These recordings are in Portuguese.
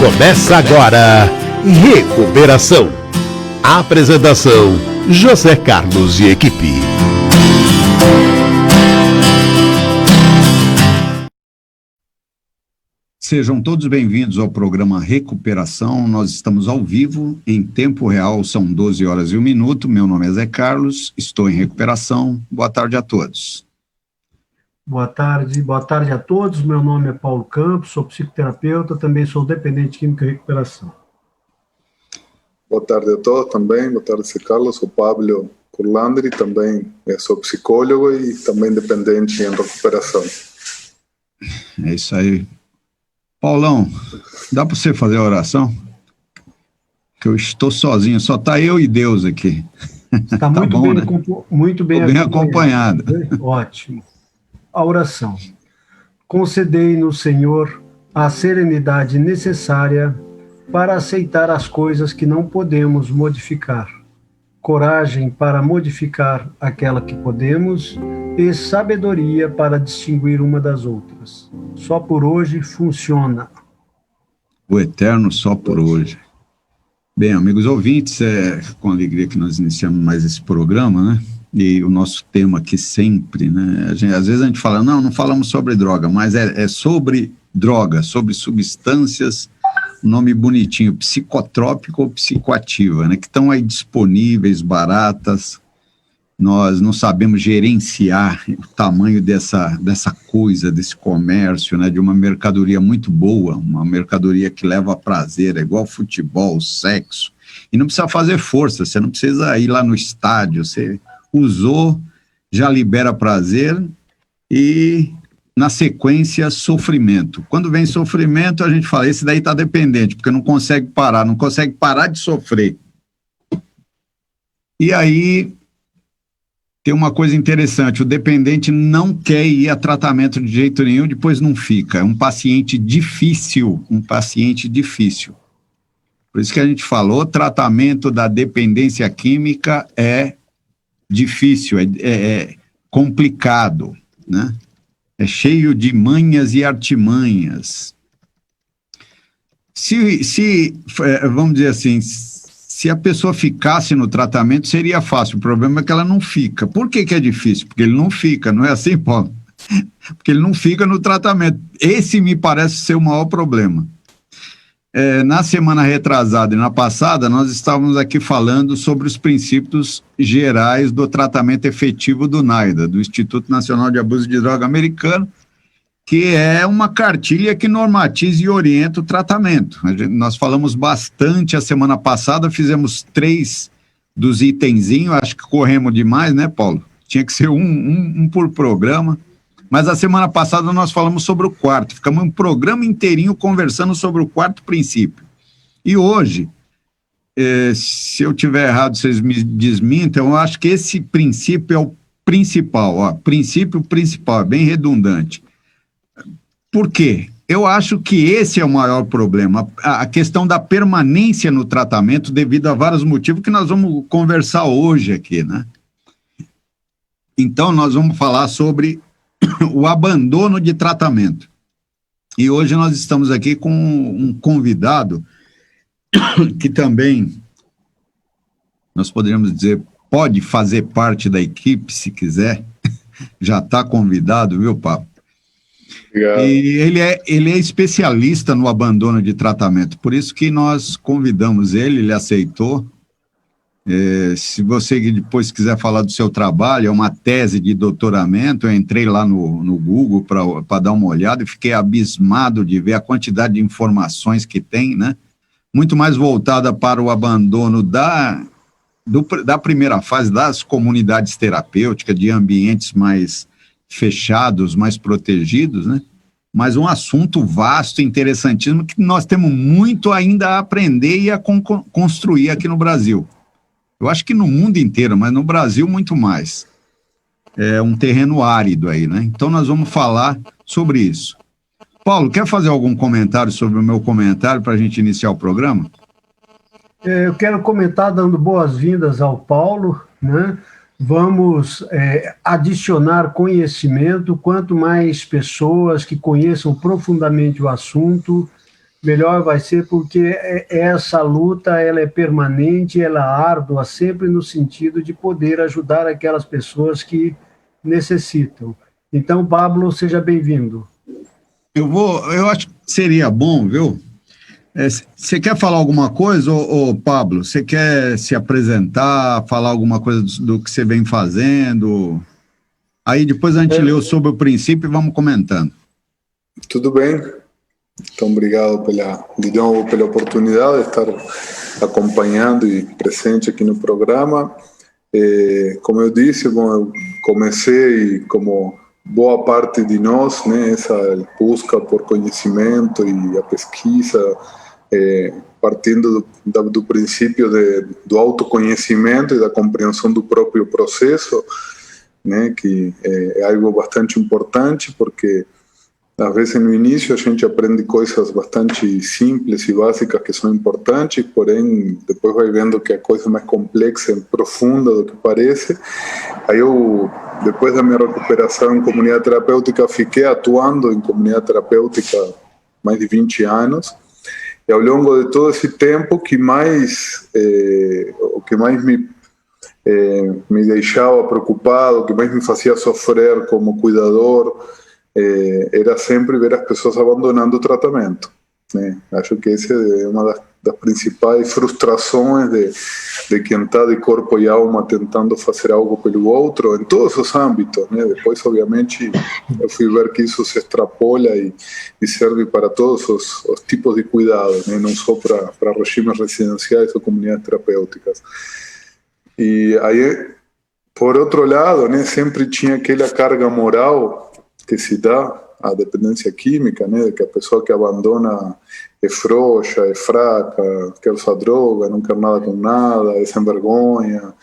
Começa agora, Recuperação. Apresentação, José Carlos e equipe. Sejam todos bem-vindos ao programa Recuperação. Nós estamos ao vivo, em tempo real, são 12 horas e 1 minuto. Meu nome é Zé Carlos, estou em recuperação. Boa tarde a todos. Boa tarde a todos. Meu nome é Paulo Campos, sou psicoterapeuta, também sou dependente químico e recuperação. Boa tarde a todos também. Boa tarde, Zé Carlos. Sou Pablo Curlandri, também sou psicólogo e também dependente em recuperação. É isso aí. Paulão, dá para você fazer a oração? Que eu estou sozinho, só está eu e Deus aqui. Está muito, tá bom, né? Muito bem acompanhado. Ótimo. A oração. Concedei-nos, Senhor, a serenidade necessária para aceitar as coisas que não podemos modificar, coragem para modificar aquela que podemos e sabedoria para distinguir uma das outras. Só por hoje funciona. O eterno só por hoje. Bem, amigos ouvintes, é com alegria que nós iniciamos mais esse programa, né? E o nosso tema aqui sempre, né? Às vezes a gente fala, não falamos sobre droga, mas é sobre droga, sobre substâncias, nome bonitinho, psicotrópico ou psicoativa, né? Que estão aí disponíveis, baratas. Nós não sabemos gerenciar o tamanho dessa coisa, desse comércio, né? De uma mercadoria muito boa, uma mercadoria que leva prazer, é igual futebol, sexo. E não precisa fazer força, você não precisa ir lá no estádio, você usou, já libera prazer e, na sequência, sofrimento. Quando vem sofrimento, a gente fala, esse daí está dependente, porque não consegue parar de sofrer. E aí, tem uma coisa interessante, o dependente não quer ir a tratamento de jeito nenhum, depois não fica. É um paciente difícil. Por isso que a gente falou, tratamento da dependência química é difícil, é complicado, né? É cheio de manhas e artimanhas. Vamos dizer assim, se a pessoa ficasse no tratamento, seria fácil. O problema é que ela não fica. Por que é difícil? Porque ele não fica, não é assim, Paulo? Porque ele não fica no tratamento. Esse me parece ser o maior problema. Na semana retrasada e na passada, nós estávamos aqui falando sobre os princípios gerais do tratamento efetivo do NAIDA, do Instituto Nacional de Abuso de Droga americano, que é uma cartilha que normatiza e orienta o tratamento. Nós falamos bastante a semana passada, fizemos 3 dos itenzinhos, acho que corremos demais, né, Paulo? Tinha que ser um por programa. Mas a semana passada nós falamos sobre o quarto, ficamos um programa inteirinho conversando sobre o quarto princípio. E hoje, se eu tiver errado, vocês me desmintam, eu acho que esse princípio é o principal, princípio principal, é bem redundante. Por quê? Eu acho que esse é o maior problema, a questão da permanência no tratamento devido a vários motivos que nós vamos conversar hoje aqui, né? Então, nós vamos falar sobre o abandono de tratamento. E hoje nós estamos aqui com um convidado que também, nós poderíamos dizer, pode fazer parte da equipe, se quiser. Já está convidado, viu, Pablo? Obrigado. E ele é especialista no abandono de tratamento, por isso que nós convidamos ele aceitou. Se você depois quiser falar do seu trabalho, é uma tese de doutoramento, eu entrei lá no Google para dar uma olhada e fiquei abismado de ver a quantidade de informações que tem, né? Muito mais voltada para o abandono da primeira fase das comunidades terapêuticas, de ambientes mais fechados, mais protegidos, né? Mas um assunto vasto, interessantíssimo, que nós temos muito ainda a aprender e a construir aqui no Brasil. Eu acho que no mundo inteiro, mas no Brasil muito mais. É um terreno árido aí, né? Então nós vamos falar sobre isso. Paulo, quer fazer algum comentário sobre o meu comentário para a gente iniciar o programa? Eu quero comentar dando boas-vindas ao Paulo, né? Vamos adicionar conhecimento, quanto mais pessoas que conheçam profundamente o assunto, melhor vai ser, porque essa luta ela é permanente, ela é árdua, sempre no sentido de poder ajudar aquelas pessoas que necessitam. Então, Pablo, seja bem-vindo. Eu acho que seria bom, viu? Você quer falar alguma coisa, ô Pablo? Você quer se apresentar, falar alguma coisa do que você vem fazendo? Aí depois a gente leu sobre o princípio e vamos comentando. Tudo bem? Então, obrigado de novo pela oportunidade de estar acompanhando e presente aqui no programa. Como eu disse, eu comecei como boa parte de nós, né, essa busca por conhecimento e a pesquisa, partindo do princípio do autoconhecimento e da compreensão do próprio processo, né, que é algo bastante importante, porque às vezes no início a gente aprende coisas bastante simples e básicas que são importantes, porém depois vai vendo que a coisa é mais complexa e profunda do que parece. Aí eu, depois da minha recuperação em comunidade terapêutica, fiquei atuando em comunidade terapêutica mais de 20 anos, e ao longo de todo esse tempo o que mais me deixava preocupado, o que mais me fazia sofrer como cuidador, era sempre ver as pessoas abandonando o tratamento, né? Acho que essa é uma das principais frustrações de quem está de corpo e alma tentando fazer algo pelo outro, em todos os âmbitos, né? Depois, obviamente, eu fui ver que isso se extrapola e serve para todos os tipos de cuidado, né? Não só para regimes residenciais ou comunidades terapêuticas. E aí, por outro lado, né, sempre tinha aquela carga moral que se dá à dependência química, né, de que a pessoa que abandona é frouxa, é fraca, quer usar droga, não quer nada com nada, é sem vergonha,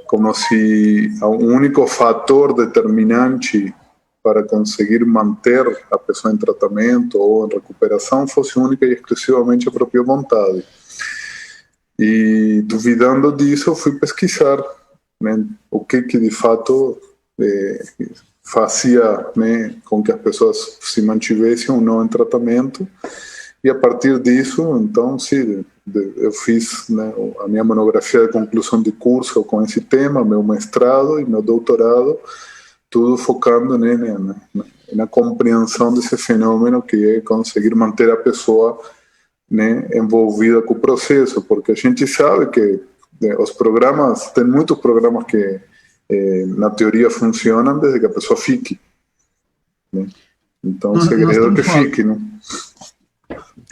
como se o único fator determinante para conseguir manter a pessoa em tratamento ou em recuperação fosse única e exclusivamente a própria vontade. E duvidando disso, eu fui pesquisar, né, o que de fato fazia, né, com que as pessoas se mantivessem ou não em tratamento, e a partir disso, então, sim, eu fiz, né, a minha monografia de conclusão de curso com esse tema, meu mestrado e meu doutorado, tudo focando, né, na compreensão desse fenômeno que é conseguir manter a pessoa, né, envolvida com o processo, porque a gente sabe que os programas, tem muitos programas que na teoria funcionam desde que a pessoa fique, né? Então o segredo é que fique, né?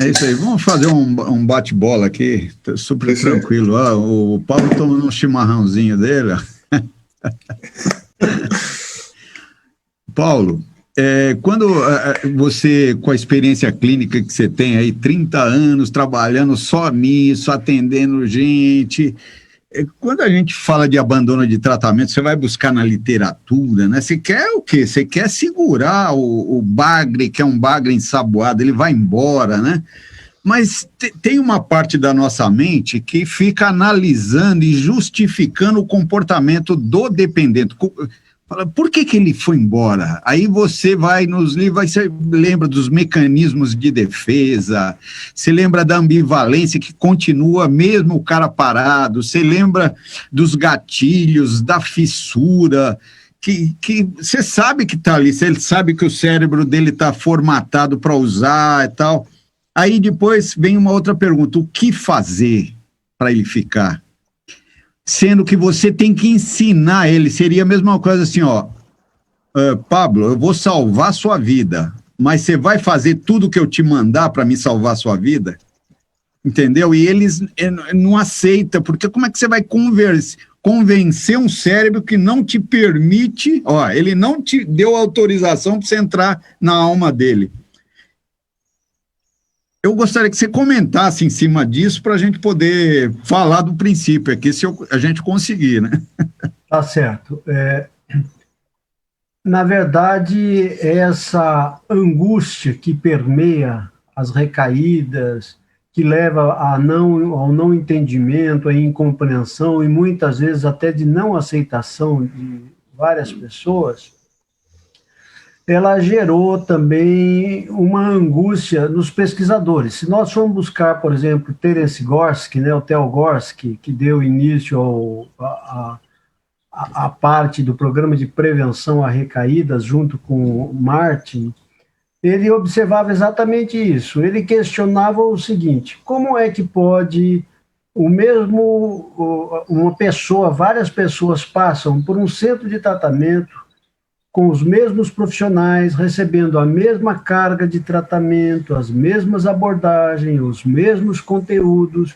É isso aí, vamos fazer um bate-bola aqui, super tranquilo. O Paulo tomando um chimarrãozinho dele. Paulo, quando você, com a experiência clínica que você tem aí, 30 anos trabalhando só nisso, atendendo gente, quando a gente fala de abandono de tratamento, você vai buscar na literatura, né? Você quer o quê? Você quer segurar o bagre, que é um bagre ensaboado, ele vai embora, né? Mas tem uma parte da nossa mente que fica analisando e justificando o comportamento do dependente. Por que ele foi embora? Aí você vai nos livros, você lembra dos mecanismos de defesa, você lembra da ambivalência que continua mesmo o cara parado, você lembra dos gatilhos, da fissura, que você sabe que está ali, você sabe que o cérebro dele está formatado para usar e tal. Aí depois vem uma outra pergunta, o que fazer para ele ficar? Sendo que você tem que ensinar ele, seria a mesma coisa assim, Pablo, eu vou salvar a sua vida, mas você vai fazer tudo que eu te mandar para me salvar a sua vida? Entendeu? E eles não aceitam, porque como é que você vai convencer um cérebro que não te permite, ele não te deu autorização para você entrar na alma dele? Eu gostaria que você comentasse em cima disso para a gente poder falar do princípio aqui, se a gente conseguir, né? Tá certo. Na verdade, essa angústia que permeia as recaídas, que leva ao não entendimento, à incompreensão e muitas vezes até de não aceitação de várias pessoas, ela gerou também uma angústia nos pesquisadores. Se nós formos buscar, por exemplo, Terence Gorski, né, o Theo Gorski, que deu início a parte do programa de prevenção a recaídas junto com Martin, ele observava exatamente isso. Ele questionava o seguinte: como é que pode uma pessoa, várias pessoas passam por um centro de tratamento com os mesmos profissionais, recebendo a mesma carga de tratamento, as mesmas abordagens, os mesmos conteúdos.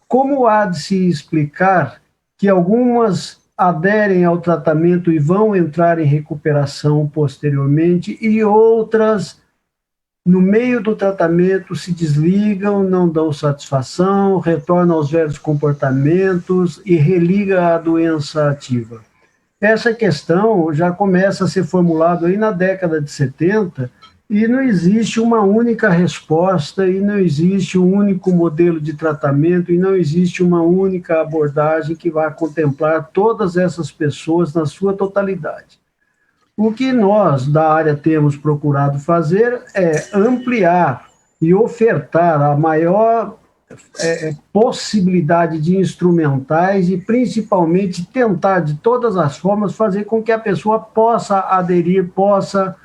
Como há de se explicar que algumas aderem ao tratamento e vão entrar em recuperação posteriormente e outras, no meio do tratamento, se desligam, não dão satisfação, retornam aos velhos comportamentos e religam a doença ativa? Essa questão já começa a ser formulada aí na década de 70 e não existe uma única resposta, e não existe um único modelo de tratamento, e não existe uma única abordagem que vá contemplar todas essas pessoas na sua totalidade. O que nós, da área, temos procurado fazer é ampliar e ofertar a maior possibilidade de instrumentais e, principalmente, tentar, de todas as formas, fazer com que a pessoa possa aderir, possa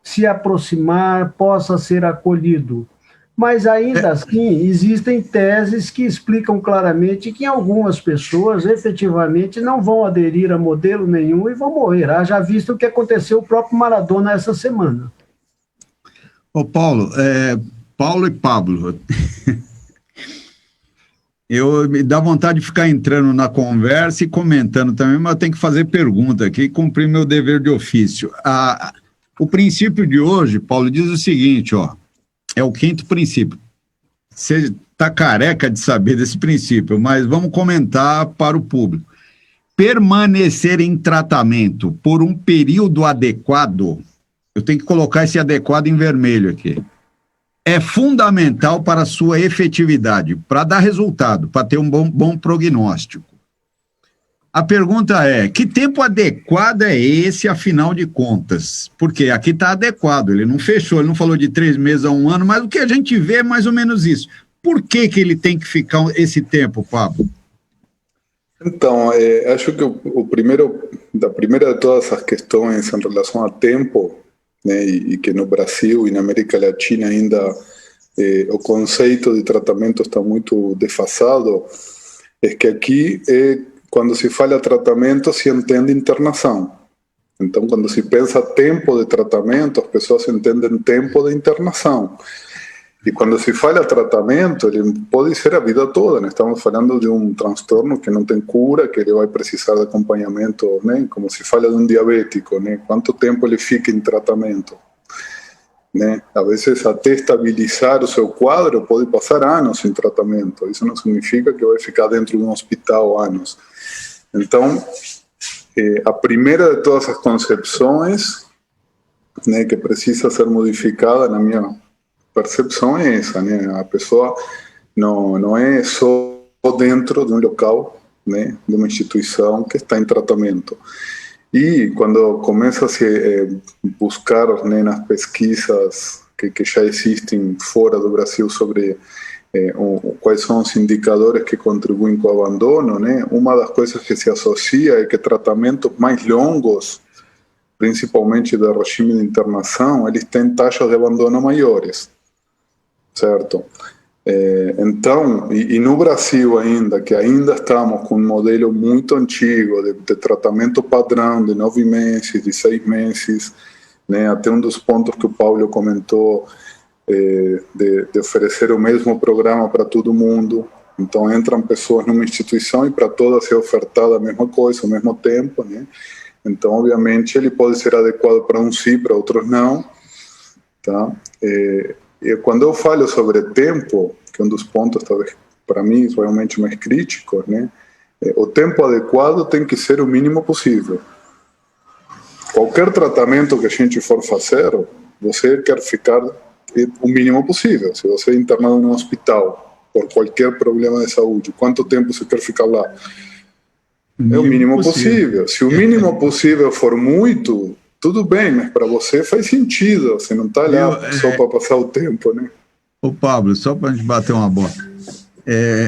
se aproximar, possa ser acolhido. Mas, ainda assim, existem teses que explicam claramente que algumas pessoas, efetivamente, não vão aderir a modelo nenhum e vão morrer. Já visto o que aconteceu o próprio Maradona essa semana. Ô, Paulo, Paulo e Pablo, me dá vontade de ficar entrando na conversa e comentando também, mas eu tenho que fazer pergunta aqui e cumprir meu dever de ofício. O princípio de hoje, Paulo, diz o seguinte, ó, é o 5º princípio. Você está careca de saber desse princípio, mas vamos comentar para o público. Permanecer em tratamento por um período adequado, eu tenho que colocar esse adequado em vermelho aqui, é fundamental para a sua efetividade, para dar resultado, para ter um bom prognóstico. A pergunta é, que tempo adequado é esse, afinal de contas? Porque aqui está adequado, ele não fechou, ele não falou de 3 meses a 1 ano, mas o que a gente vê é mais ou menos isso. Por que ele tem que ficar esse tempo, Pablo? Então, acho que da primeira de todas as questões em relação a tempo, né, e que no Brasil e na América Latina ainda o conceito de tratamento está muito defasado, é que aqui, quando se fala tratamento, se entende internação. Então, quando se pensa tempo de tratamento, as pessoas entendem tempo de internação. E quando se fala tratamento, ele pode ser a vida toda, né? Estamos falando de um transtorno que não tem cura, que ele vai precisar de acompanhamento, né? Como se fala de um diabético, né? Quanto tempo ele fica em tratamento, né? Às vezes, até estabilizar o seu quadro, pode passar anos em tratamento. Isso não significa que vai ficar dentro de um hospital anos. Então, a primeira de todas as concepções, né, que precisa ser modificada, na minha percepção, é essa, né? A pessoa não é só dentro de um local, né, de uma instituição que está em tratamento. E quando começa a se buscar, né, nas pesquisas que já existem fora do Brasil sobre quais são os indicadores que contribuem com o abandono, né, uma das coisas que se associa é que tratamentos mais longos, principalmente do regime de internação, eles têm taxas de abandono maiores, certo? Então, e no Brasil ainda, que ainda estamos com um modelo muito antigo de tratamento padrão de 9 meses, de 6 meses, né, até um dos pontos que o Paulo comentou, de oferecer o mesmo programa para todo mundo. Então, entram pessoas numa instituição e para todas é ofertada a mesma coisa, ao mesmo tempo, né? Então, obviamente, ele pode ser adequado para uns sim, para outros não, tá? E quando eu falo sobre tempo, que é um dos pontos, talvez, para mim, realmente mais críticos, né? O tempo adequado tem que ser o mínimo possível. Qualquer tratamento que a gente for fazer, você quer ficar o mínimo possível. Se você é internado em um hospital por qualquer problema de saúde, quanto tempo você quer ficar lá? É o mínimo possível. Se o mínimo possível for muito, tudo bem, mas para você faz sentido, você não está lá só para passar o tempo, né? Ô Pablo, só para a gente bater uma bola.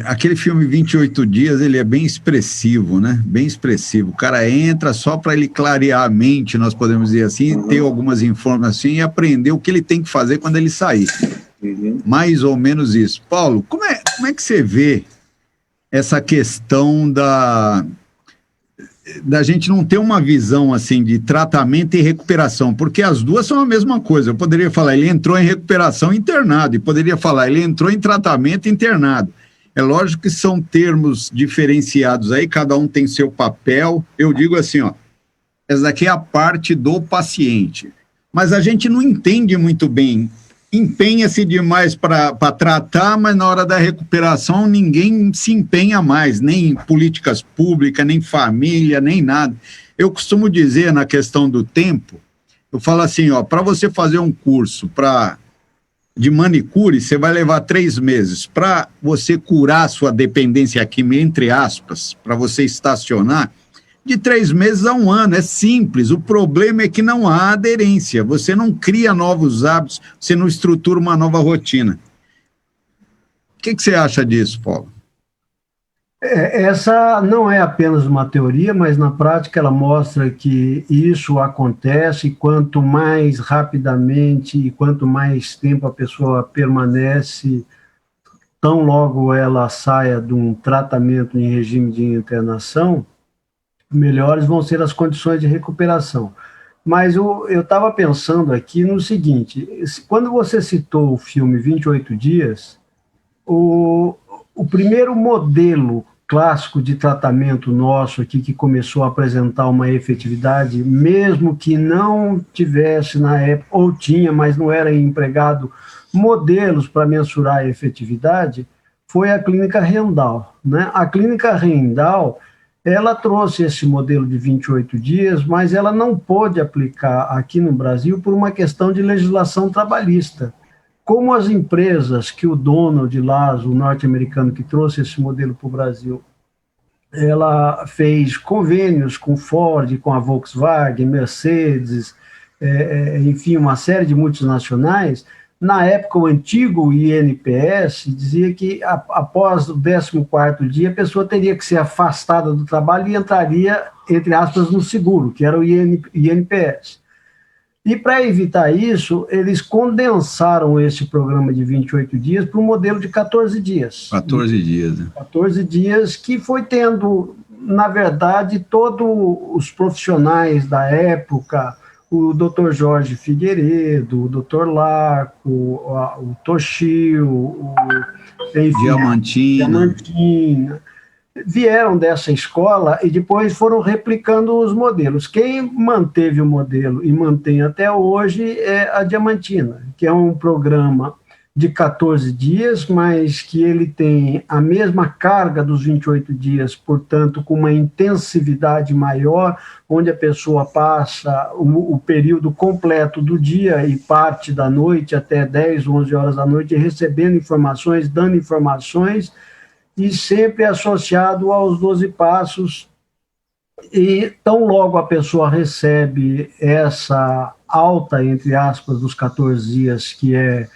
Aquele filme 28 Dias, ele é bem expressivo, né? Bem expressivo. O cara entra só para ele clarear a mente, nós podemos dizer assim, ter algumas informações e aprender o que ele tem que fazer quando ele sair. Mais ou menos isso. Paulo, como é que você vê essa questão da gente não ter uma visão assim de tratamento e recuperação, porque as duas são a mesma coisa. Eu poderia falar, ele entrou em recuperação internado, e poderia falar, ele entrou em tratamento internado. É lógico que são termos diferenciados aí, cada um tem seu papel. Eu digo assim, essa daqui é a parte do paciente, mas a gente não entende muito bem. Empenha-se demais para tratar, mas na hora da recuperação ninguém se empenha mais, nem em políticas públicas, nem família, nem nada. Eu costumo dizer na questão do tempo, eu falo assim, para você fazer um curso de manicure, você vai levar 3 meses. Para você curar a sua dependência química, entre aspas, para você estacionar, de 3 meses a 1 ano, é simples. O problema é que não há aderência, você não cria novos hábitos, você não estrutura uma nova rotina. O que você acha disso, Paulo? Essa não é apenas uma teoria, mas na prática ela mostra que isso acontece quanto mais rapidamente e quanto mais tempo a pessoa permanece, tão logo ela saia de um tratamento em regime de internação, melhores vão ser as condições de recuperação. Mas eu estava pensando aqui no seguinte, quando você citou o filme 28 Dias, o primeiro modelo clássico de tratamento nosso aqui, que começou a apresentar uma efetividade, mesmo que não tivesse na época, ou tinha, mas não era empregado modelos para mensurar a efetividade, foi a clínica Rendal, né? A clínica Rendal, ela trouxe esse modelo de 28 dias, mas ela não pôde aplicar aqui no Brasil por uma questão de legislação trabalhista. Como as empresas que o Donald Lazo, o norte-americano que trouxe esse modelo para o Brasil, ela fez convênios com Ford, com a Volkswagen, Mercedes, enfim, uma série de multinacionais. Na época, o antigo INPS dizia que após o 14º dia, a pessoa teria que ser afastada do trabalho e entraria, entre aspas, no seguro, que era o INPS. E para evitar isso, eles condensaram esse programa de 28 dias para um modelo de 14 dias. 14 dias, né? 14 dias que foi tendo, na verdade, todos os profissionais da época, o Dr. Jorge Figueiredo, o Dr. Larco, o Toshio, Diamantina, vieram dessa escola e depois foram replicando os modelos. Quem manteve o modelo e mantém até hoje é a Diamantina, que é um programa de 14 dias, mas que ele tem a mesma carga dos 28 dias, portanto, com uma intensividade maior, onde a pessoa passa o período completo do dia e parte da noite até 10, 11 horas da noite, recebendo informações, dando informações, e sempre associado aos 12 passos. E tão logo a pessoa recebe essa alta, entre aspas, dos 14 dias, que é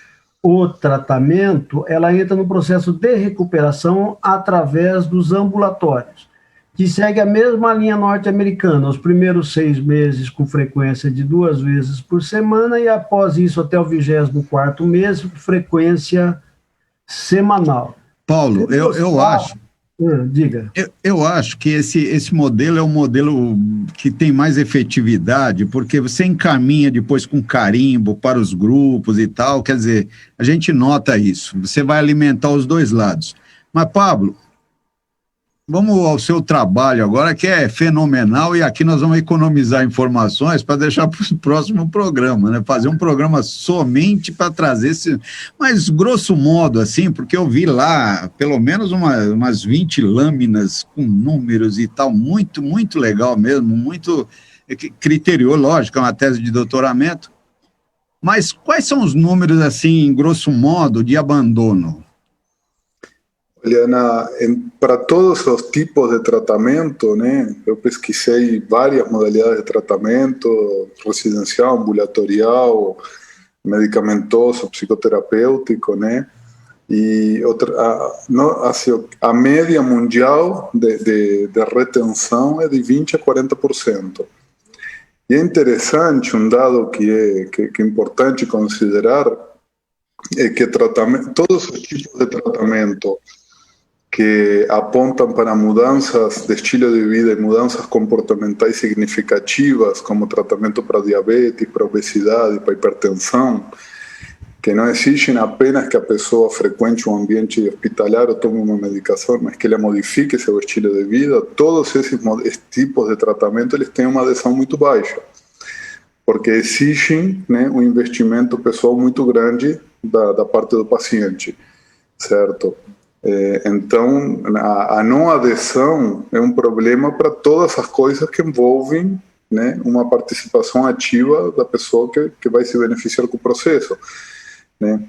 o tratamento, ela entra no processo de recuperação através dos ambulatórios, que segue a mesma linha norte-americana, os primeiros 6 meses com frequência de 2 vezes por semana, e após isso até o 24º mês, frequência semanal. Paulo, eu acho... Diga. Eu acho que esse modelo é um modelo que tem mais efetividade, porque você encaminha depois com carimbo para os grupos e tal, quer dizer, a gente nota isso, você vai alimentar os dois lados. Mas, Pablo, vamos ao seu trabalho agora, que é fenomenal, e aqui nós vamos economizar informações para deixar para o próximo programa, né? Fazer um programa somente para trazer esse... Mas, grosso modo, assim, porque eu vi lá, pelo menos umas 20 lâminas com números e tal, muito, muito legal mesmo, muito criterioso, lógico, é uma tese de doutoramento. Mas quais são os números, assim, grosso modo, de abandono? Olha, para todos os tipos de tratamento, né? Eu pesquisei várias modalidades de tratamento, residencial, ambulatorial, medicamentoso, psicoterapêutico, né? E a média mundial de retenção é de 20% a 40%. E é interessante, um dado que é importante considerar, é que todos os tipos de tratamento que apontam para mudanças de estilo de vida e mudanças comportamentais significativas, como tratamento para diabetes, para obesidade, para hipertensão, que não exigem apenas que a pessoa frequente um ambiente hospitalar ou tome uma medicação, mas que ela modifique seu estilo de vida, todos esses tipos de tratamento eles têm uma adesão muito baixa, porque exigem, né, um investimento pessoal muito grande da parte do paciente, certo? Então, a não adesão é um problema para todas as coisas que envolvem, né, uma participação ativa da pessoa que vai se beneficiar com o processo, né?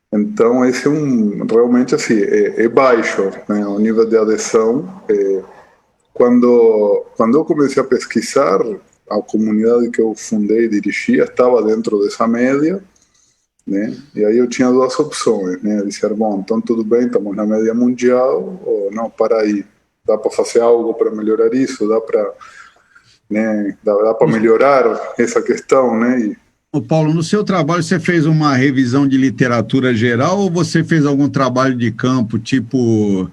Então, esse realmente assim, é baixo, né, o nível de adesão. Quando eu comecei a pesquisar, a comunidade que eu fundei e dirigia estava dentro dessa média, né? E aí eu tinha duas opções, né? Eu disse, bom, então tudo bem, estamos na média mundial, ou não, para aí, dá para fazer algo para melhorar isso, dá para, né, dá para melhorar essa questão, né? Ô Paulo, no seu trabalho você fez uma revisão de literatura geral ou você fez algum trabalho de campo, tipo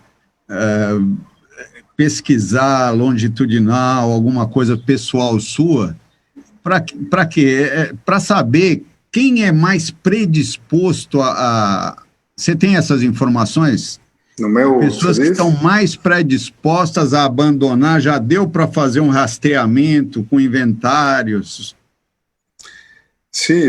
pesquisar longitudinal, alguma coisa pessoal sua? Para quê? Para saber quem é mais predisposto a... Você tem essas informações? Pessoas que estão mais predispostas a abandonar, já deu para fazer um rastreamento com inventários? Sim,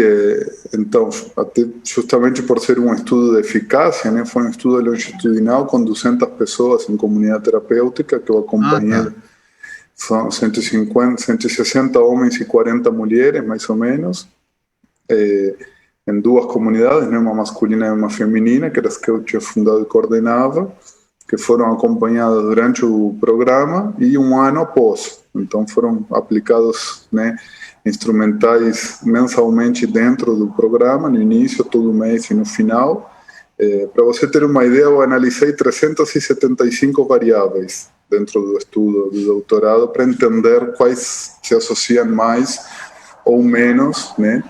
então, até justamente por ser um estudo de eficácia, né, foi um estudo longitudinal com 200 pessoas em comunidade terapêutica que eu acompanhei. São 160 homens e 40 mulheres, mais ou menos, em duas comunidades, né, uma masculina e uma feminina, que eram as que eu tinha fundado e coordenava, que foram acompanhadas durante o programa e um ano após. Então foram aplicados, né, instrumentais mensalmente dentro do programa, no início, todo mês e no final. Para você ter uma ideia, eu analisei 375 variáveis dentro do estudo do doutorado para entender quais se associam mais ou menos, né?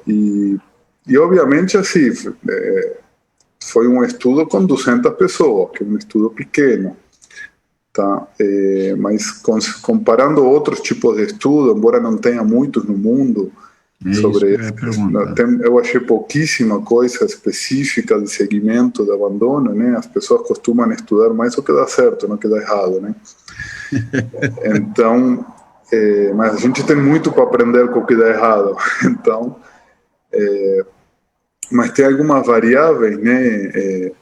E obviamente assim, foi um estudo com 200 pessoas, que é um estudo pequeno, tá? Mas comparando outros tipos de estudo, embora não tenha muitos no mundo sobre isso, eu achei pouquíssima coisa específica de segmento de abandono, né? As pessoas costumam estudar mais o que dá certo, não o que dá errado, né? Então, mas a gente tem muito para aprender com o que dá errado. Então, mas tem algumas variáveis, né,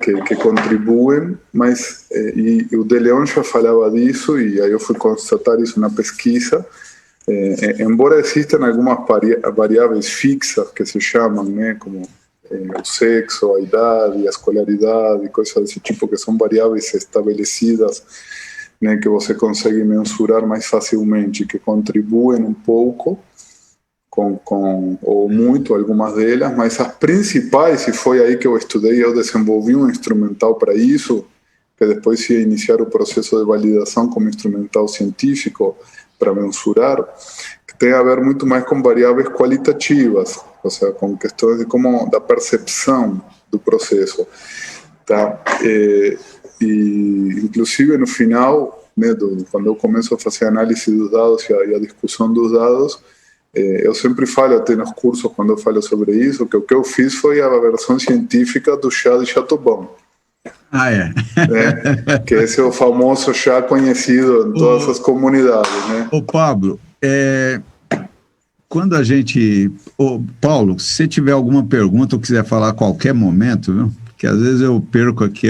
que contribuem, mas e o De Leon já falava disso, e aí eu fui constatar isso na pesquisa. Embora existam algumas variáveis fixas que se chamam, né, como o sexo, a idade, a escolaridade, coisas desse tipo, que são variáveis estabelecidas, né, que você consegue mensurar mais facilmente, que contribuem um pouco ou muito, algumas delas, mas as principais, e foi aí que eu estudei, eu desenvolvi um instrumental para isso, que depois ia iniciar o processo de validação como instrumental científico para mensurar, que tem a ver muito mais com variáveis qualitativas, ou seja, com questões de como da percepção do processo, tá? E inclusive no final, né, quando eu começo a fazer análise dos dados e a discussão dos dados, eu sempre falo, até nos cursos, quando eu falo sobre isso, que o que eu fiz foi a versão científica do chá de Chateaubriand. Que esse é o famoso chá conhecido em todas as comunidades, né? Ô Pablo, quando a gente... Paulo, se você tiver alguma pergunta ou quiser falar a qualquer momento, viu? Que às vezes eu perco aqui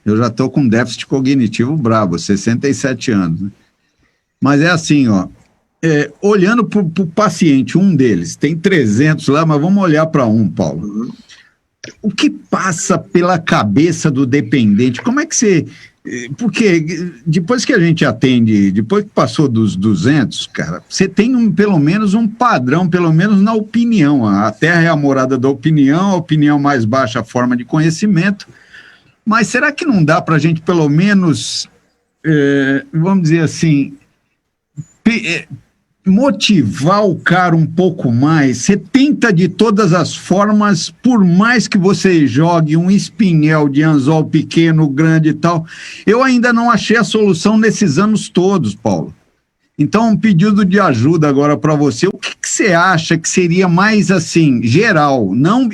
eu já estou com déficit cognitivo brabo, 67 anos, né? Mas é assim, ó, olhando para o paciente, um deles, tem 300 lá, mas vamos olhar para um, Paulo. o que passa pela cabeça do dependente? Como é que você... Porque depois que a gente atende, depois que passou dos 200, cara, você tem pelo menos um padrão, pelo menos na opinião. A Terra é a morada da opinião, a opinião mais baixa a forma de conhecimento. Mas será que não dá para a gente, pelo menos, vamos dizer assim, motivar o cara um pouco mais? Você tenta de todas as formas, por mais que você jogue um espinhel de anzol pequeno, grande e tal, eu ainda não achei a solução nesses anos todos, Paulo. Então, um pedido de ajuda agora para você. O que você acha que seria mais assim, geral, não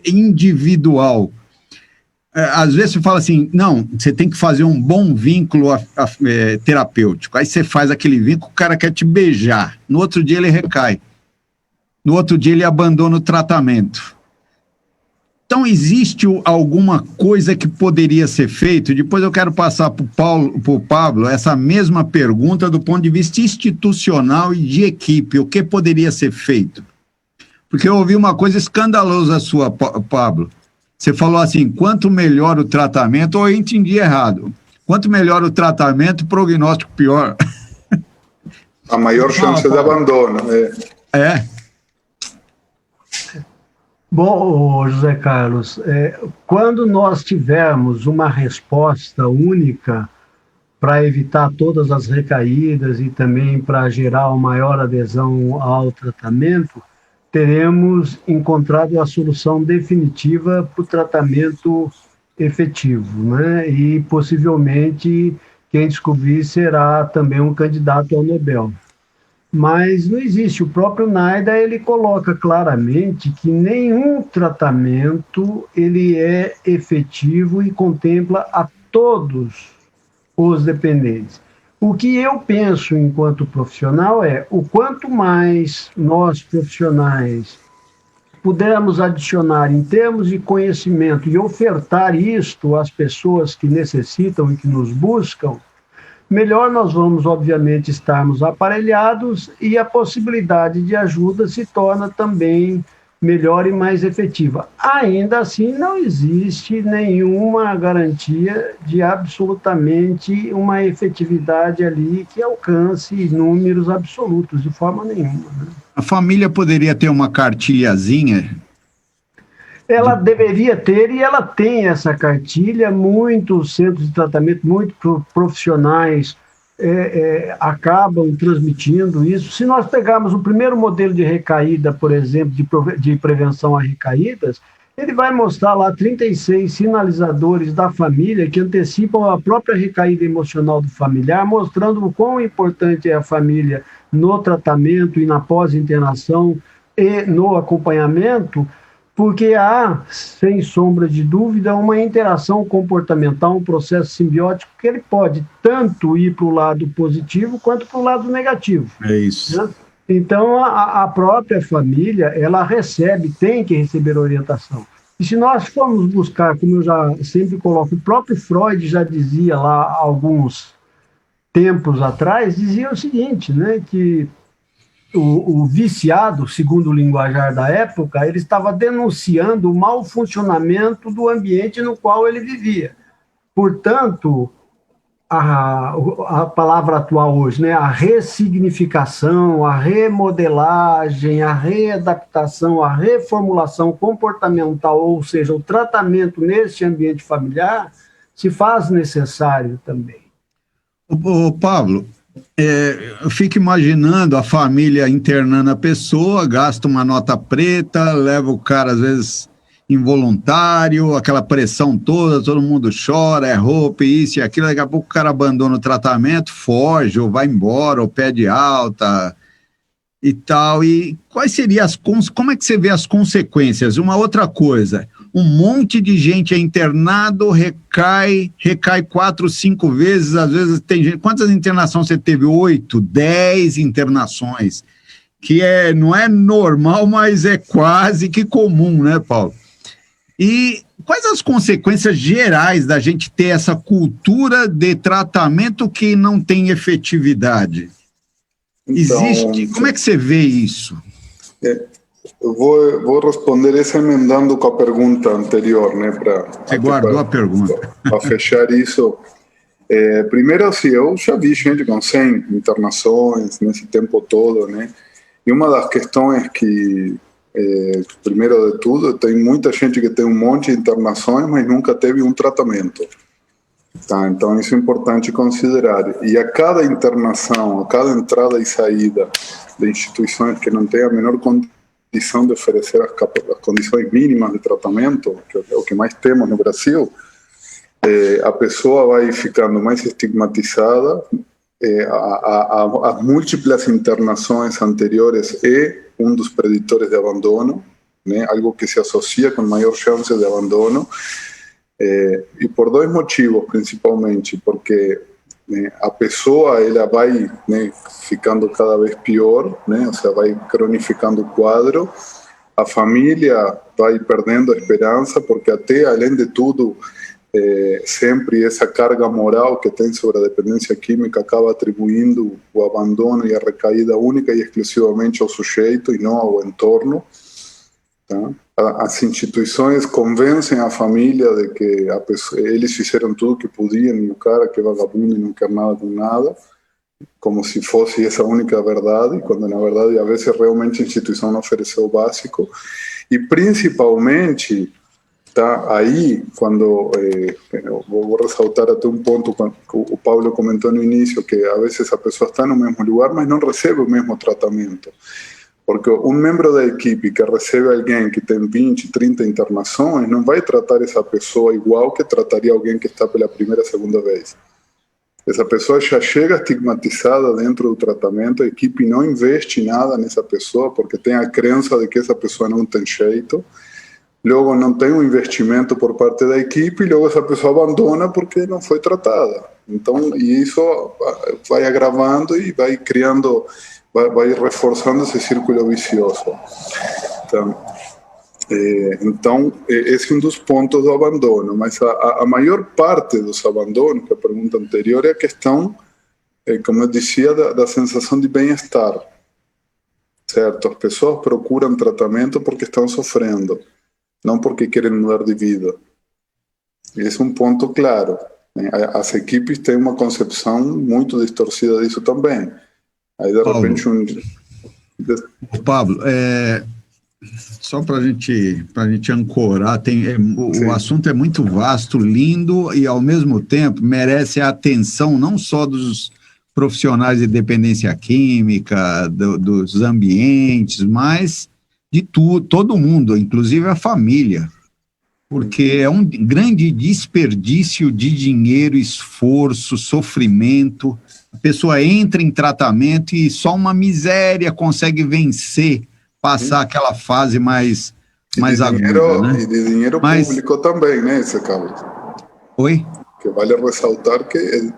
individual? Às vezes você fala assim, não, você tem que fazer um bom vínculo terapêutico. Aí você faz aquele vínculo, o cara quer te beijar. No outro dia ele recai. No outro dia ele abandona o tratamento. Então existe alguma coisa que poderia ser feito? Depois eu quero passar para o Pablo essa mesma pergunta do ponto de vista institucional e de equipe. O que poderia ser feito? Porque eu ouvi uma coisa escandalosa sua, Pablo. Você falou assim, quanto melhor o tratamento, ou eu entendi errado, quanto melhor o tratamento, prognóstico pior. A maior chance de abandono. Bom, José Carlos, quando nós tivermos uma resposta única para evitar todas as recaídas e também para gerar uma maior adesão ao tratamento, teremos encontrado a solução definitiva para o tratamento efetivo, né? E possivelmente quem descobrir será também um candidato ao Nobel. Mas não existe. O próprio NIDA, ele coloca claramente que nenhum tratamento ele é efetivo e contempla a todos os dependentes. O que eu penso enquanto profissional o quanto mais nós profissionais pudermos adicionar em termos de conhecimento e ofertar isto às pessoas que necessitam e que nos buscam, melhor nós vamos, obviamente, estarmos aparelhados e a possibilidade de ajuda se torna também melhor e mais efetiva. Ainda assim, não existe nenhuma garantia de absolutamente uma efetividade ali que alcance números absolutos, de forma nenhuma, né? A família poderia ter uma cartilhazinha? Ela deveria ter, e ela tem essa cartilha. Muitos centros de tratamento, muitos profissionais acabam transmitindo isso. Se nós pegarmos o primeiro modelo de recaída, por exemplo, de prevenção a recaídas, ele vai mostrar lá 36 sinalizadores da família que antecipam a própria recaída emocional do familiar, mostrando o quão importante é a família no tratamento e na pós-internação e no acompanhamento, porque há, sem sombra de dúvida, uma interação comportamental, um processo simbiótico que ele pode tanto ir para o lado positivo quanto para o lado negativo. É isso. Né? Então, a própria família, ela tem que receber orientação. E se nós formos buscar, como eu já sempre coloco, o próprio Freud já dizia lá há alguns tempos atrás, dizia o seguinte, né, que o viciado, segundo o linguajar da época, ele estava denunciando o mau funcionamento do ambiente no qual ele vivia. Portanto, a palavra atual hoje, né, a ressignificação, a remodelagem, a readaptação, a reformulação comportamental, ou seja, o tratamento nesse ambiente familiar, se faz necessário também. Ô, Pablo, eu fico imaginando a família internando a pessoa, gasta uma nota preta, leva o cara, às vezes, involuntário, aquela pressão toda, todo mundo chora, é roupa, isso e aquilo, daqui a pouco o cara abandona o tratamento, foge, ou vai embora, ou pede alta e tal. E quais seriam como é que você vê as consequências? Uma outra coisa, um monte de gente é internado, recai 4, 5 vezes, às vezes tem gente... Quantas internações você teve? 8, 10 internações, que não é normal, mas é quase que comum, né, Paulo? E quais as consequências gerais da gente ter essa cultura de tratamento que não tem efetividade? Existe? Como é que você vê isso? Eu vou responder essa emendando com a pergunta anterior, né? Você guardou a pergunta. Para fechar isso. Primeiro, assim, eu já vi gente com 100 internações nesse tempo todo, né? E uma das questões que, primeiro de tudo, tem muita gente que tem um monte de internações, mas nunca teve um tratamento. Tá? Então, isso é importante considerar. E a cada internação, a cada entrada e saída de instituições que não têm a menor condição de oferecer as condições mínimas de tratamento, que é o que mais temos no Brasil, a pessoa vai ficando mais estigmatizada. As múltiplas internações anteriores é um dos preditores de abandono, né? Algo que se associa com maior chance de abandono, e por dois motivos principalmente, porque, né, a pessoa ela vai, né, ficando cada vez pior, né? Ou seja, vai cronificando o quadro, a família vai perdendo a esperança, porque até além de tudo sempre essa carga moral que tem sobre a dependência química acaba atribuindo o abandono e a recaída única e exclusivamente ao sujeito e não ao entorno. Tá? As instituições convencem a família de que eles fizeram tudo o que podiam e o cara que é vagabundo e não quer nada com nada, como se fosse essa a única verdade, quando na verdade às vezes realmente a instituição não ofereceu o básico. E principalmente, tá, aí, quando eu vou ressaltar até um ponto que o Paulo comentou no início, que às vezes a pessoa está no mesmo lugar, mas não recebe o mesmo tratamento. Porque um membro da equipe que recebe alguém que tem 20, 30 internações, não vai tratar essa pessoa igual que trataria alguém que está pela primeira, segunda vez. Essa pessoa já chega estigmatizada dentro do tratamento, a equipe não investe nada nessa pessoa, porque tem a crença de que essa pessoa não tem jeito. Logo, não tem um investimento por parte da equipe, e logo essa pessoa abandona porque não foi tratada. Então, e isso vai agravando e vai criando, vai reforçando esse círculo vicioso. Então, esse é um dos pontos do abandono. Mas a maior parte dos abandonos, que a pergunta anterior, é a questão, como eu dizia, da sensação de bem-estar. Certo? As pessoas procuram tratamento porque estão sofrendo, não porque querem mudar de vida. Esse é um ponto claro. As equipes têm uma concepção muito distorcida disso também. Aí, de repente, Pablo, só para a gente ancorar, o assunto é muito vasto, lindo, e, ao mesmo tempo, merece a atenção não só dos profissionais de dependência química, dos ambientes, mas de todo mundo, inclusive a família, porque é um grande desperdício de dinheiro, esforço, sofrimento. A pessoa entra em tratamento e só uma miséria consegue vencer, passar aquela fase mais aguda, né? E de dinheiro público também, né, esse Carlos? Oi? Que vale ressaltar que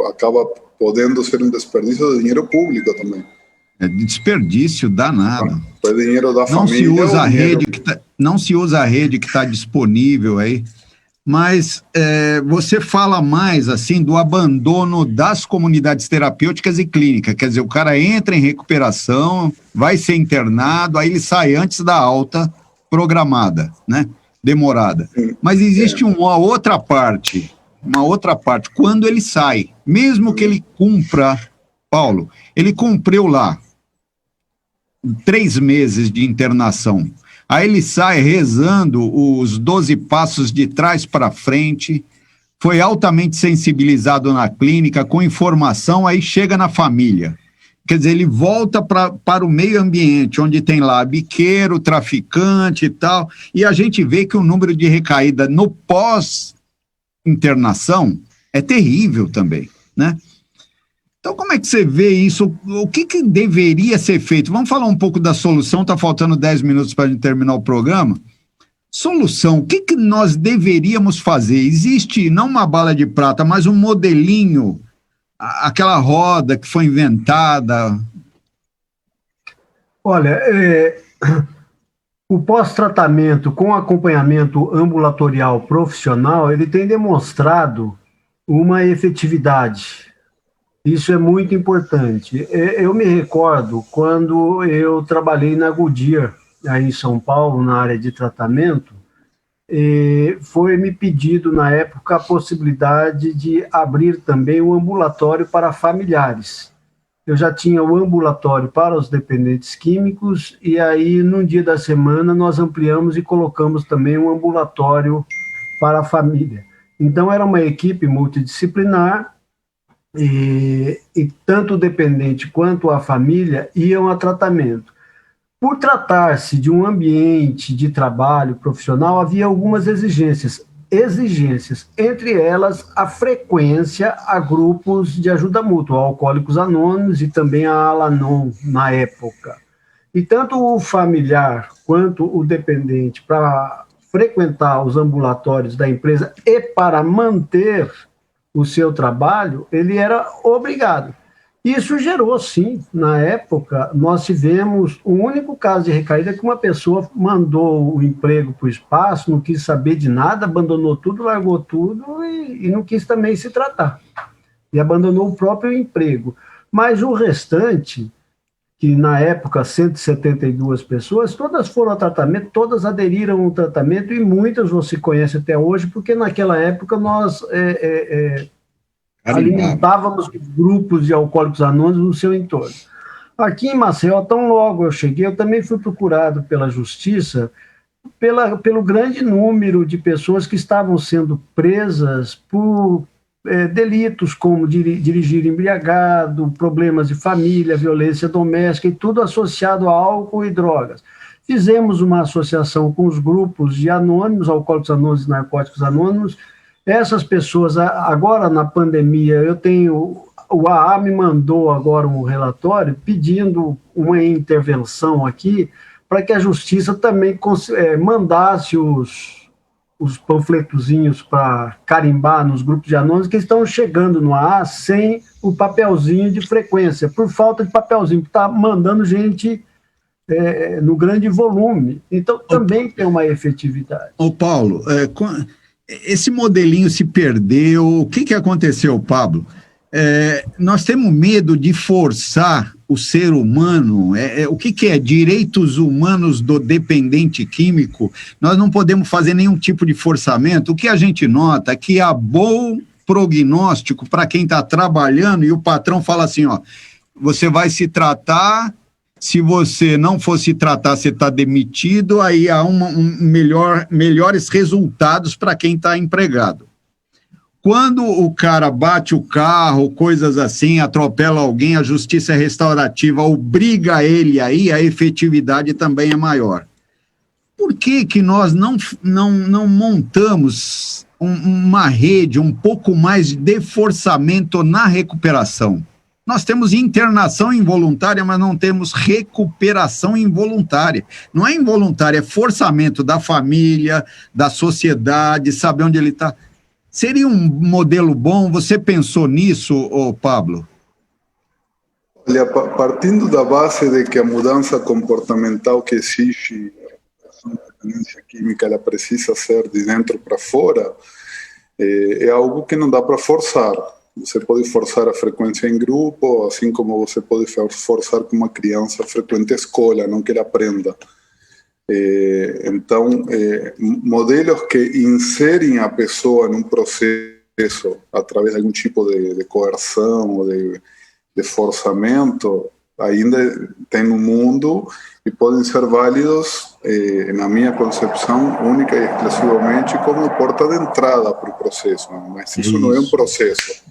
acaba podendo ser um desperdício de dinheiro público também. É desperdício danado. Foi dinheiro da não família. Não se usa a rede que está disponível aí, mas você fala mais assim do abandono das comunidades terapêuticas e clínicas. Quer dizer, o cara entra em recuperação, vai ser internado, aí ele sai antes da alta programada, né? Demorada. Mas existe uma outra parte, quando ele sai, mesmo que ele cumpra, Paulo, ele cumpriu lá 3 meses de internação. Aí ele sai rezando os 12 passos de trás para frente, foi altamente sensibilizado na clínica, com informação, aí chega na família. Quer dizer, ele volta para o meio ambiente, onde tem lá biqueiro, traficante e tal, e a gente vê que o número de recaída no pós-internação é terrível também, né? Então, como é que você vê isso? O que deveria ser feito? Vamos falar um pouco da solução, está faltando 10 minutos para a gente terminar o programa. Solução, o que nós deveríamos fazer? Existe, não uma bala de prata, mas um modelinho, aquela roda que foi inventada? Olha, o pós-tratamento com acompanhamento ambulatorial profissional, ele tem demonstrado uma efetividade. Isso é muito importante. Eu me recordo quando eu trabalhei na Goodyear, aí em São Paulo, na área de tratamento, foi-me pedido, na época, a possibilidade de abrir também um ambulatório para familiares. Eu já tinha o ambulatório para os dependentes químicos, e aí, num dia da semana, nós ampliamos e colocamos também um ambulatório para a família. Então, era uma equipe multidisciplinar, e tanto o dependente quanto a família iam a tratamento. Por tratar-se de um ambiente de trabalho profissional, havia algumas exigências, entre elas a frequência a grupos de ajuda mútua, Alcoólicos Anônimos e também a Al-Anon na época. E tanto o familiar quanto o dependente, para frequentar os ambulatórios da empresa e para manter o seu trabalho, ele era obrigado. Isso gerou, sim, na época, nós tivemos um único caso de recaída que uma pessoa mandou o emprego para o espaço, não quis saber de nada, abandonou tudo, largou tudo e não quis também se tratar. E abandonou o próprio emprego. Mas o restante, que na época 172 pessoas, todas foram ao tratamento, todas aderiram ao tratamento e muitas você conhece até hoje, porque naquela época nós alimentávamos grupos de alcoólicos anônimos no seu entorno. Aqui em Maceió, tão logo eu cheguei, eu também fui procurado pela Justiça pelo grande número de pessoas que estavam sendo presas por delitos como dirigir embriagado, problemas de família, violência doméstica e tudo associado a álcool e drogas. Fizemos uma associação com os grupos de anônimos, alcoólicos anônimos e narcóticos anônimos. Essas pessoas, agora na pandemia, o AA me mandou agora um relatório pedindo uma intervenção aqui para que a Justiça também mandasse os panfletozinhos para carimbar nos grupos de anônimos que estão chegando no AA sem o papelzinho de frequência, por falta de papelzinho, porque está mandando gente no grande volume. Então, também tem uma efetividade. Ô Paulo, esse modelinho se perdeu, o que aconteceu, Pablo? Nós temos medo de forçar o ser humano, o que é direitos humanos do dependente químico? Nós não podemos fazer nenhum tipo de forçamento. O que a gente nota é que há bom prognóstico para quem está trabalhando e o patrão fala assim, ó, você vai se tratar, se você não for se tratar, você está demitido, aí há melhores resultados para quem está empregado. Quando o cara bate o carro, coisas assim, atropela alguém, a justiça restaurativa obriga ele aí, a efetividade também é maior. Por que nós não montamos uma rede um pouco mais de forçamento na recuperação? Nós temos internação involuntária, mas não temos recuperação involuntária. Não é involuntária, é forçamento da família, da sociedade, saber onde ele está. Seria um modelo bom? Você pensou nisso, Pablo? Olha, partindo da base de que a mudança comportamental que existe na dependência química, ela precisa ser de dentro para fora, é algo que não dá para forçar. Você pode forçar a frequência em grupo, assim como você pode forçar que uma criança frequente a escola, não que ele aprenda. Então, modelos que inserem a pessoa num processo através de algum tipo de coerção ou de forçamento, ainda tem no mundo e podem ser válidos, na minha concepção, única e exclusivamente como porta de entrada para o processo, mas isso não é um processo.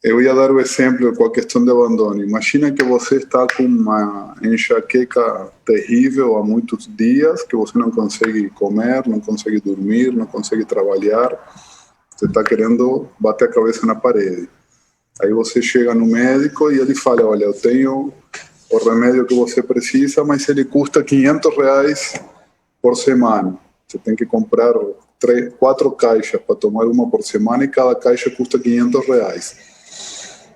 Eu ia dar o exemplo com a questão de abandono. Imagina que você está com uma enxaqueca terrível há muitos dias, que você não consegue comer, não consegue dormir, não consegue trabalhar, você está querendo bater a cabeça na parede. Aí você chega no médico e ele fala, olha, eu tenho o remédio que você precisa, mas ele custa R$500 por semana. Você tem que comprar 4 caixas para tomar uma por semana e cada caixa custa R$500.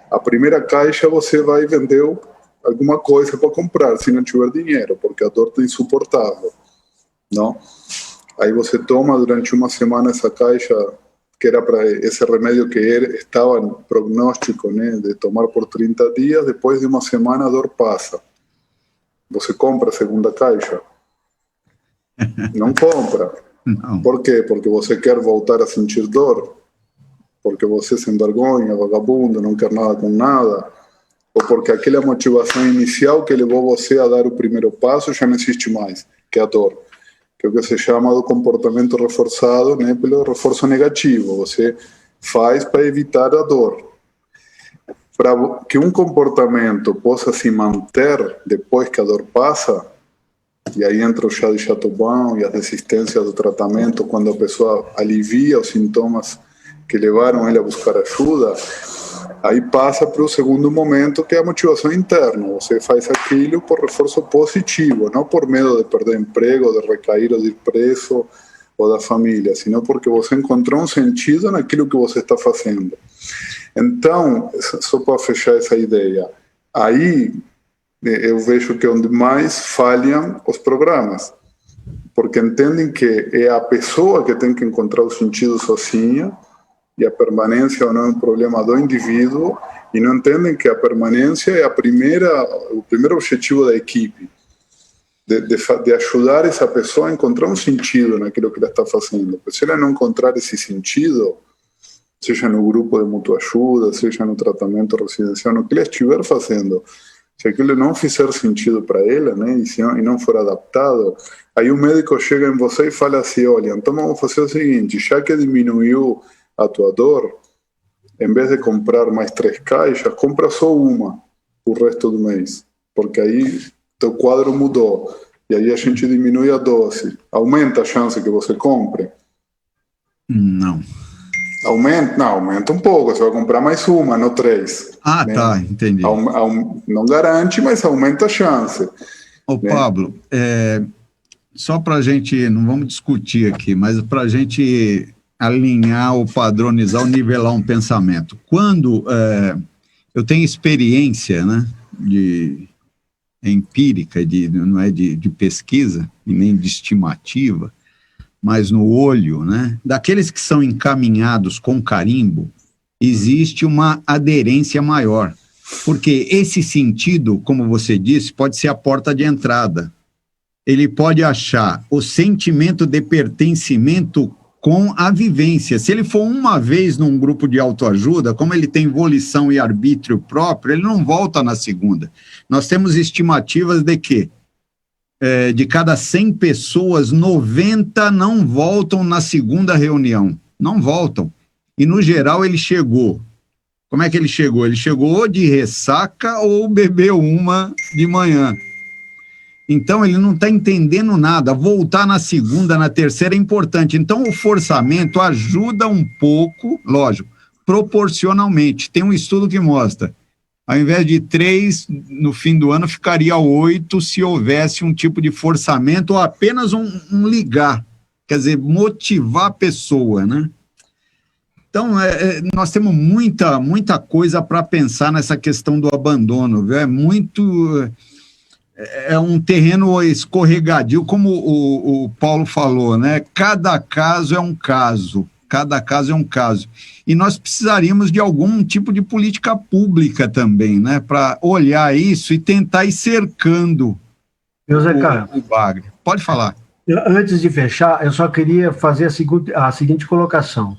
A primeira caixa você vai vender alguma coisa para comprar, se não tiver dinheiro, porque a dor está insuportável, não? Aí você toma durante uma semana essa caixa, que era para esse remédio que estava no prognóstico, né, de tomar por 30 dias, depois de uma semana a dor passa. Você compra a segunda caixa? Não compra. Não. Por quê? Porque você quer voltar a sentir dor? Porque você se envergonha, vagabundo, não quer nada com nada? Ou porque aquela motivação inicial que levou você a dar o primeiro passo já não existe mais, que é a dor? Que é o que se chama do comportamento reforçado, né, pelo reforço negativo. Você faz para evitar a dor. Para que um comportamento possa se manter depois que a dor passa, e aí entra o chá de Chateaubriand e as resistências do tratamento, quando a pessoa alivia os sintomas que levaram ele a buscar ajuda, aí passa para o segundo momento, que é a motivação interna. Você faz aquilo por reforço positivo, não por medo de perder emprego, de recair ou de ir preso ou da família, sino porque você encontrou um sentido naquilo que você está fazendo. Então, só para fechar essa ideia, aí eu vejo que é onde mais falham os programas, porque entendem que é a pessoa que tem que encontrar o sentido sozinha, e a permanência não é um problema do indivíduo, e não entendem que a permanência é o primeiro objetivo da equipe, de ajudar essa pessoa a encontrar um sentido naquilo que ela está fazendo. Porque se ela não encontrar esse sentido, seja no grupo de mutua ajuda, seja no tratamento residencial, no que ela estiver fazendo, se aquilo não fizer sentido para ela, né, e não for adaptado, aí o médico chega em você e fala assim: olha, então vamos fazer o seguinte, já que diminuiu a tua dor, em vez de comprar mais 3 caixas, compra só uma o resto do mês, porque aí teu quadro mudou, e aí a gente diminui a dose, aumenta a chance que você compre? Não. Aumenta um pouco, você vai comprar mais uma, não 3. Ah, né? tá, entendi. Não garante, mas aumenta a chance. Ô, né? Pablo, só para a gente, não vamos discutir aqui, mas para a gente alinhar ou padronizar ou nivelar um pensamento. Quando eu tenho experiência, né, empírica, não é de pesquisa e nem de estimativa, mas no olho, né, daqueles que são encaminhados com carimbo, existe uma aderência maior, porque esse sentido, como você disse, pode ser a porta de entrada. Ele pode achar o sentimento de pertencimento com a vivência. Se ele for uma vez num grupo de autoajuda, como ele tem volição e arbítrio próprio, ele não volta na segunda. Nós temos estimativas de que de cada 100 pessoas, 90 não voltam na segunda reunião. Não voltam. E, no geral, ele chegou. Como é que ele chegou? Ele chegou ou de ressaca ou bebeu uma de manhã. Então, ele não está entendendo nada. Voltar na segunda, na terceira é importante. Então, o forçamento ajuda um pouco, lógico, proporcionalmente. Tem um estudo que mostra, ao invés de 3, no fim do ano, ficaria 8 se houvesse um tipo de forçamento ou apenas um ligar. Quer dizer, motivar a pessoa, né? Então, nós temos muita coisa para pensar nessa questão do abandono, viu? É um terreno escorregadio, como o Paulo falou, né? Cada caso é um caso, E nós precisaríamos de algum tipo de política pública também, né? Para olhar isso e tentar ir cercando o bagre. Pode falar. Antes de fechar, eu só queria fazer a seguinte colocação.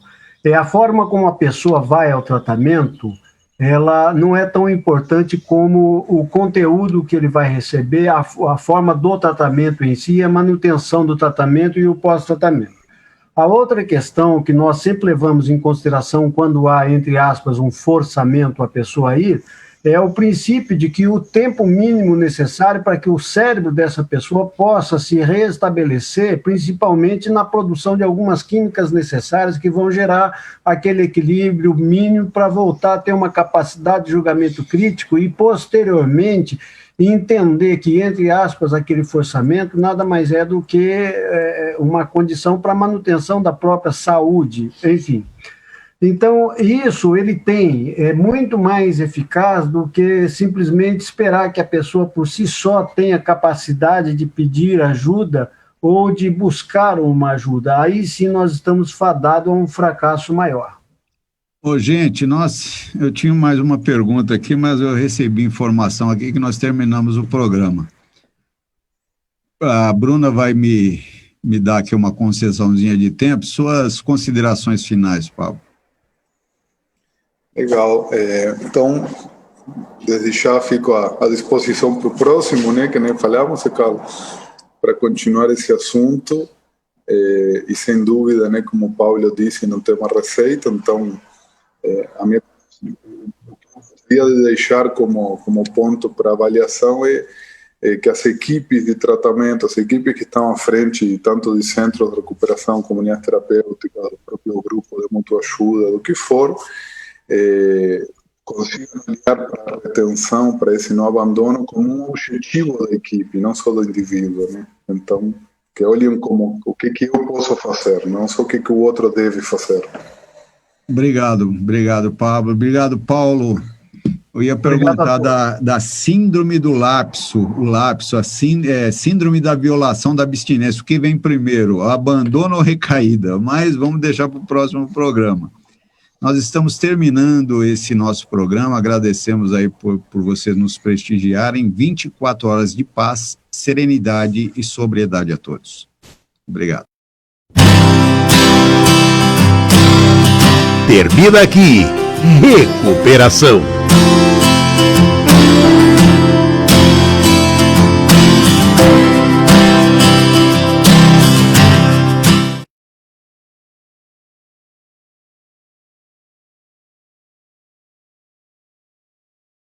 A forma como a pessoa vai ao tratamento, ela não é tão importante como o conteúdo que ele vai receber, a forma do tratamento em si, a manutenção do tratamento e o pós-tratamento. A outra questão que nós sempre levamos em consideração quando há, entre aspas, um forçamento à pessoa a ir, é o princípio de que o tempo mínimo necessário para que o cérebro dessa pessoa possa se restabelecer, principalmente na produção de algumas químicas necessárias que vão gerar aquele equilíbrio mínimo para voltar a ter uma capacidade de julgamento crítico e, posteriormente, entender que, entre aspas, aquele forçamento nada mais é do que uma condição para a manutenção da própria saúde, enfim. Então, isso é muito mais eficaz do que simplesmente esperar que a pessoa por si só tenha capacidade de pedir ajuda ou de buscar uma ajuda. Aí sim nós estamos fadados a um fracasso maior. Gente, eu tinha mais uma pergunta aqui, mas eu recebi informação aqui que nós terminamos o programa. a Bruna vai me dar aqui uma concessãozinha de tempo. Suas considerações finais, Pablo. Legal. Então, desde já fico à disposição para o próximo, né, que nem falamos, Carlos, para continuar esse assunto. E sem dúvida, né, como o Paulo disse, não tem uma receita. Então, a minha gostaria de deixar como ponto para avaliação é que as equipes de tratamento, as equipes que estão à frente, tanto de centros de recuperação, comunidade terapêutica, do próprio grupo de mútua ajuda, do que for, consigam olhar para a retenção, para esse não abandono, como um objetivo da equipe, não só do indivíduo, né? Então, que olhem como o que eu posso fazer, não só o que o outro deve fazer. Obrigado, Pablo. Obrigado, Paulo. Eu ia perguntar da síndrome do lapso, síndrome da violação da abstinência. O que vem primeiro, abandono ou recaída? Mas vamos deixar para o próximo programa. Nós estamos terminando esse nosso programa, agradecemos aí por vocês nos prestigiarem. 24 horas de paz, serenidade e sobriedade a todos. Obrigado. Termina aqui, Recuperação.